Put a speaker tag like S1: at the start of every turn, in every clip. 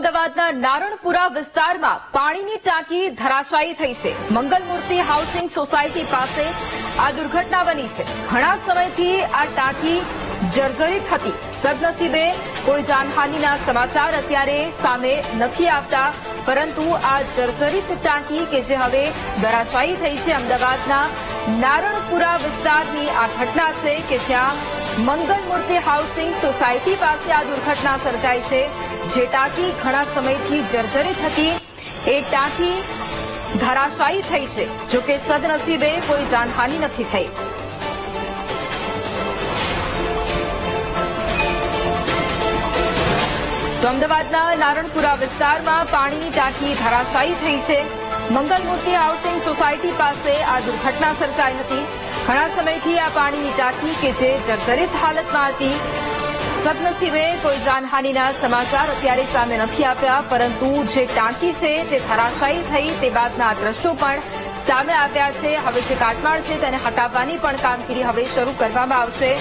S1: અમદાવાદના નારણપુરા વિસ્તારમાં પાણીની ટાંકી ધરાશાયી થઈ છે। મંગલમૂર્તિ હાઉસિંગ સોસાયટી પાસે આ દુર્ઘટના બની છે। ઘણા સમયથી આ ટાંકી જર્જરિત હતી। સદનસીબે કોઈ જાનહાનિના સમાચાર અત્યારે સામે નથી આવતા, પરંતુ આ જર્જરિત ટાંકી કે જે હવે ધરાશાયી થઈ છે, અમદાવાદના નારણપુરા વિસ્તારની આ ઘટના છે કે જ્યાં મંગલમૂર્તિ હાઉસિંગ સોસાયટી પાસે આ દુર્ઘટના સર્જાઈ છે। જે ટાંકી ઘણા સમયથી જર્જરિત હતી એ ટાંકી ધરાશાયી થઈ છે। જોકે સદનસીબે કોઈ જાનહાનિ નથી થઈ। તો અમદાવાદના નારણપુરા વિસ્તારમાં પાણીની ટાંકી ધરાશાયી થઈ છે। મંગલમૂર્તિ હાઉસિંગ સોસાયટી પાસે આ દુર્ઘટના સર્જાઈ હતી। ઘણા સમયથી આ પાણીની ટાંકી કે જે જર્જરિત હાલતમાં હતી, સદનસીબે કોઈ જાનહાનિના સમાચાર અત્યારે સામે નથી આવ્યા, પરંતુ જે ટાંકી છે તે ધરાશાયી થઈ તે બાદના દ્રશ્યો પણ સામે આવ્યા છે। હવે જે કાટમાળ છે તેને હટાવવાની પણ કામગીરી હવે શરૂ કરવામાં આવશે।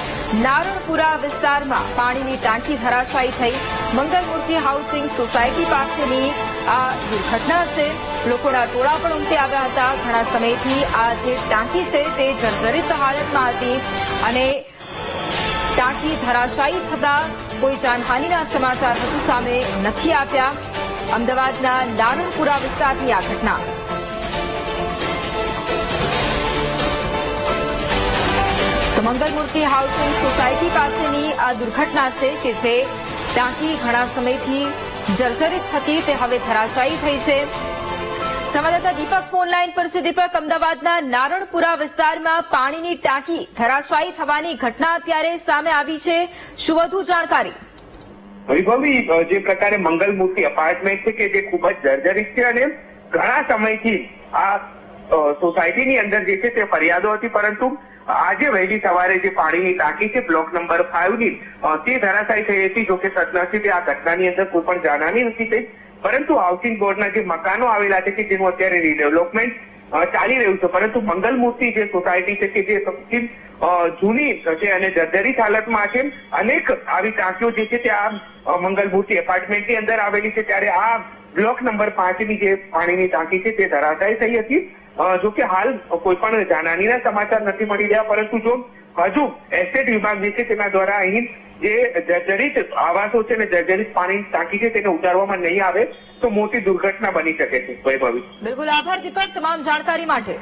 S1: નારણપુરા વિસ્તારમાં પાણીની ટાંકી ધરાશાયી થઈ મંગલમૂર્તિ હાઉસિંગ સોસાયટી પાસેની આ દુર્ઘટના છે। લોકોના ટોળા પણ ઉમટી આવ્યા હતા। ઘણા સમયથી આ જે ટાંકી છે તે જર્જરિત હાલતમાં હતી અને ટાંકી ધરાશાયી થતા કોઈ જાનહાનિના સમાચાર હજુ સામે નથી આવ્યા। અમદાવાદના નારણપુરા વિસ્તારની આ ઘટના। તો મંગલમૂર્તિ હાઉસિંગ સોસાયટી પાસેની આ દુર્ઘટના છે કે જે ટાંકી ઘણા સમયથી જર્જરિત હતી તે હવે ધરાશાયી થઈ છે। સંવાદદાતા દીપક ફોન લાઈન પર છે। દીપક, અમદાવાદના નારણપુરા વિસ્તારમાં પાણીની ટાંકી ધરાશાયી થવાની ઘટના અત્યારે સામે આવી છે, શું વધુ જાણકારી?
S2: વૈભવી, જે પ્રકારે મંગલમૂર્તિ અપાર્ટમેન્ટ છે કે જે ખૂબ જ જર્જરિત છે અને ઘણા સમયથી આ સોસાયટીની અંદર જે છે તે ફરિયાદો હતી, પરંતુ આજે વહેલી સવારે જે પાણીની ટાંકી છે બ્લોક નંબર 5 ની તે ધરાશાયી થઈ હતી। જોકે સદનસીબે આ ઘટનાની અંદર કોઈ પણ જાનહાનિ નથી થઈ, પરંતુ હાઉસિંગ બોર્ડના જે મકાનો આવેલા છે કે જેનું અત્યારે રીડેવલપમેન્ટ ચાલી રહ્યું છે, પરંતુ મંગલમૂર્તિ જે સોસાયટી છે કે જે સૌથી જૂની છે અને જર્જરિત હાલતમાં છે, અનેક આવી ટાંકીઓ જે છે તે આ મંગલમૂર્તિ એપાર્ટમેન્ટની અંદર આવેલી છે, ત્યારે આ બ્લોક નંબર 5 ની જે પાણીની ટાંકી છે તે ધરાશાયી થઈ હતી। જોકે હાલ કોઈ પણ જાનહાનિના સમાચાર નથી મળી રહ્યા, પરંતુ જો હજુ એસ્ટેટ વિભાગ જે છે તેના દ્વારા અહીં જે જર્જરિત આવાસો છે અને જર્જરિત પાણીની ટાંકી છે તેને ઉતારવામાં નહીં આવે તો મોટી દુર્ઘટના બની શકે છે। વૈભવી,
S1: બિલકુલ આભાર દીપક તમામ જાણકારી માટે।